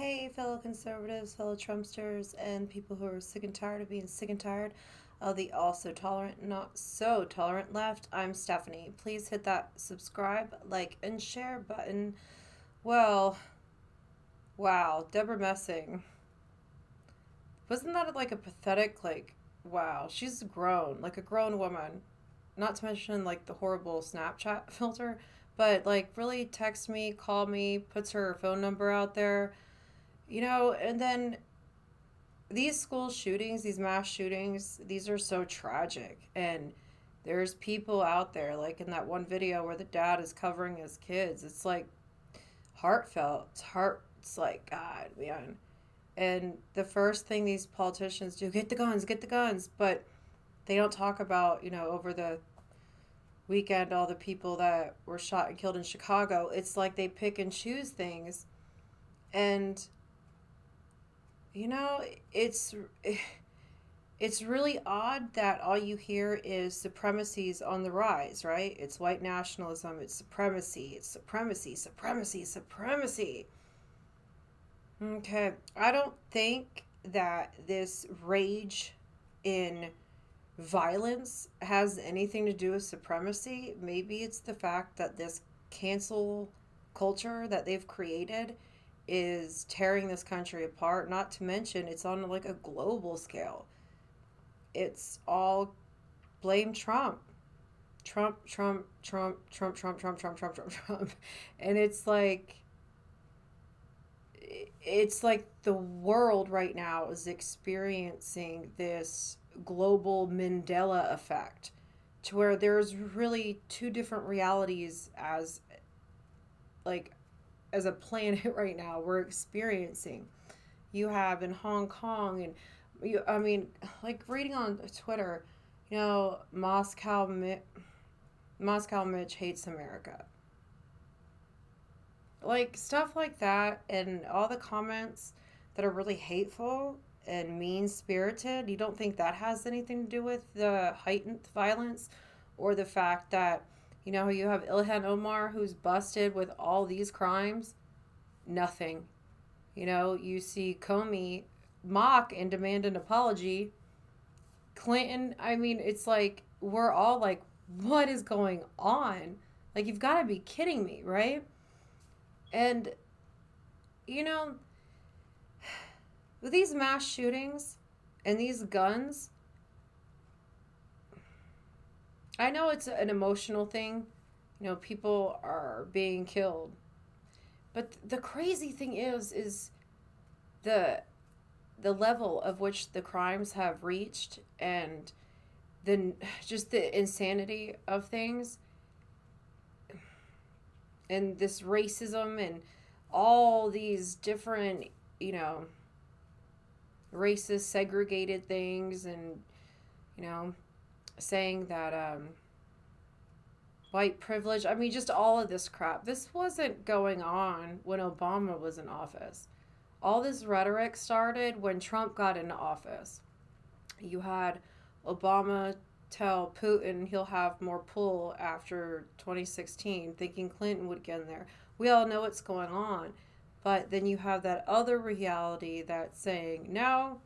Hey, fellow conservatives, fellow Trumpsters, and people who are sick and tired of being sick and tired of the also tolerant, not so tolerant left. I'm Stephanie. Please hit that subscribe, like, and share button. Well, wow, Deborah Messing. Wasn't that like a pathetic, wow, she's grown, like a grown woman. Not to mention, like, the horrible Snapchat filter, but, like, really text me, call me, puts her phone number out there. And then these school shootings, these mass shootings, these are so tragic. And there's people out there, like in that one video where the dad is covering his kids. It's like heartfelt. It's like, God, man. And the first thing these politicians do, get the guns, get the guns. But they don't talk about, over the weekend, all the people that were shot and killed in Chicago. It's like they pick and choose things. And, you know, it's it's really odd that all you hear is supremacy's on the rise, right? It's white nationalism, it's supremacy, supremacy, supremacy. Okay, I don't think that this rage in violence has anything to do with supremacy. Maybe it's the fact that this cancel culture that they've created is tearing this country apart, not to mention it's on like a global scale. It's all blame Trump. Trump, Trump, Trump, Trump, Trump, Trump, Trump, Trump, Trump, Trump. And it's like the world right now is experiencing this global Mandela effect to where there's really two different realities like as a planet right now we're experiencing. You have in Hong Kong and I mean, like reading on Twitter, Moscow Mitch hates America. Like stuff like that, and all the comments that are really hateful and mean spirited. You don't think that has anything to do with the heightened violence or the fact that, you have Ilhan Omar who's busted with all these crimes? Nothing. You see Comey mock and demand an apology. Clinton, I mean, it's like we're all like, what is going on? Like, you've got to be kidding me, right? And, you know, with these mass shootings and these guns, I know it's an emotional thing. People are being killed. But the crazy thing is the the level of which the crimes have reached and the just the insanity of things and this racism and all these different, you know, racist segregated things and, you know, saying that white privilege, I mean, just all of this crap. This wasn't going on when Obama was in office. All this rhetoric started when Trump got into office. You had Obama tell Putin he'll have more pull after 2016, thinking Clinton would get in there. We all know what's going on. But then you have that other reality that's saying, no,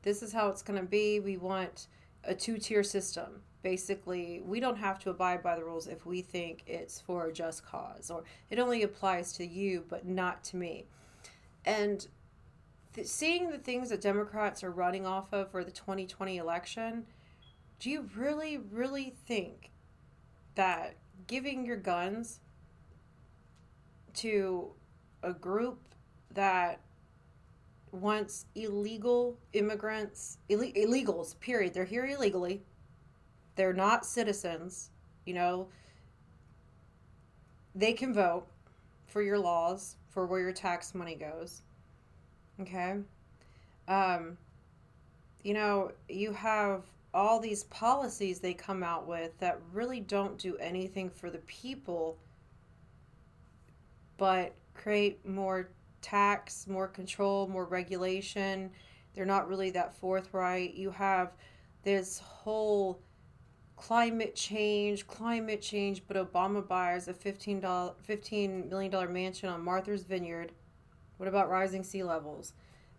this is how it's going to be. We want a two-tier system. Basically, we don't have to abide by the rules if we think it's for a just cause, or it only applies to you but not to me. And seeing the things that Democrats are running off of for the 2020 election, do you really, really think that giving your guns to a group that wants illegal immigrants, illegals, period, they're here illegally, they're not citizens, you know, they can vote for your laws, for where your tax money goes, okay? Um, you have all these policies they come out with that really don't do anything for the people but create more tax, more control, more regulation. They're not really that forthright. You have this whole climate change, but Obama buys a $15 $15 million mansion on Martha's Vineyard, What about rising sea levels?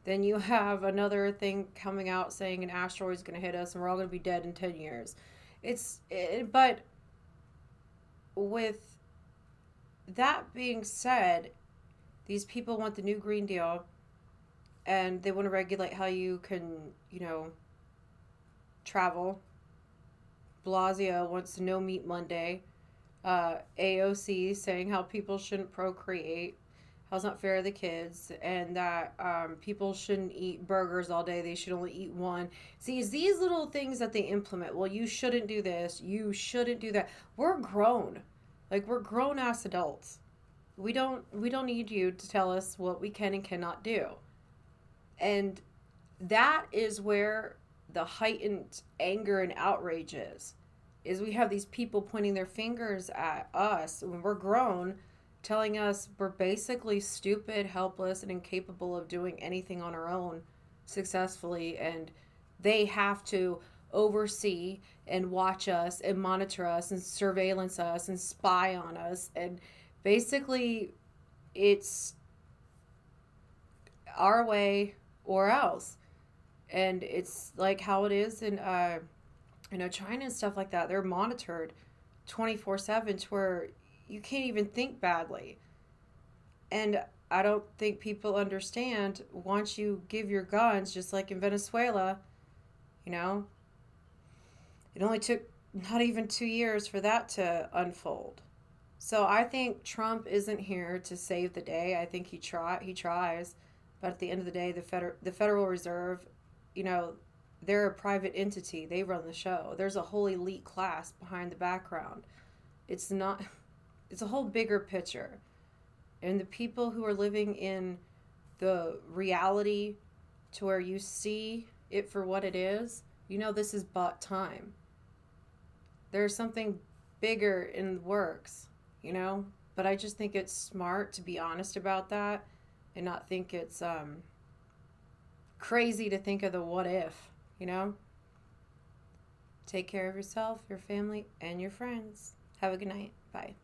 Then you have another thing coming out saying an asteroid is going to hit us and we're all going to be dead in 10 years. But with that being said, these people want the new Green Deal and they want to regulate how you can, travel. Blasio wants to no meat Monday. AOC saying how people shouldn't procreate, how it's not fair to the kids, and that people shouldn't eat burgers all day. They should only eat one. See, it's these little things that they implement. Well, you shouldn't do this. You shouldn't do that. We're grown. Like, we're grown ass adults. We don't need you to tell us what we can and cannot do. And that is where the heightened anger and outrage is we have these people pointing their fingers at us when we're grown, telling us we're basically stupid, helpless, and incapable of doing anything on our own successfully, and they have to oversee and watch us and monitor us and surveillance us and spy on us. And basically it's our way or else. And it's like how it is in China and stuff like that. They're monitored 24/7 to where you can't even think badly. And I don't think people understand once you give your guns, just like in Venezuela, you know, it only took not even 2 years for that to unfold. So I think Trump isn't here to save the day. I think he tries, but at the end of the day, the Federal Reserve, you know, they're a private entity. They run the show. There's a whole elite class behind the background. It's not. It's a whole bigger picture, and the people who are living in the reality to where you see it for what it is, this is but time. There's something bigger in the works. But I just think it's smart to be honest about that and not think it's crazy to think of the what if. Take care of yourself, your family, and your friends. Have a good night. Bye.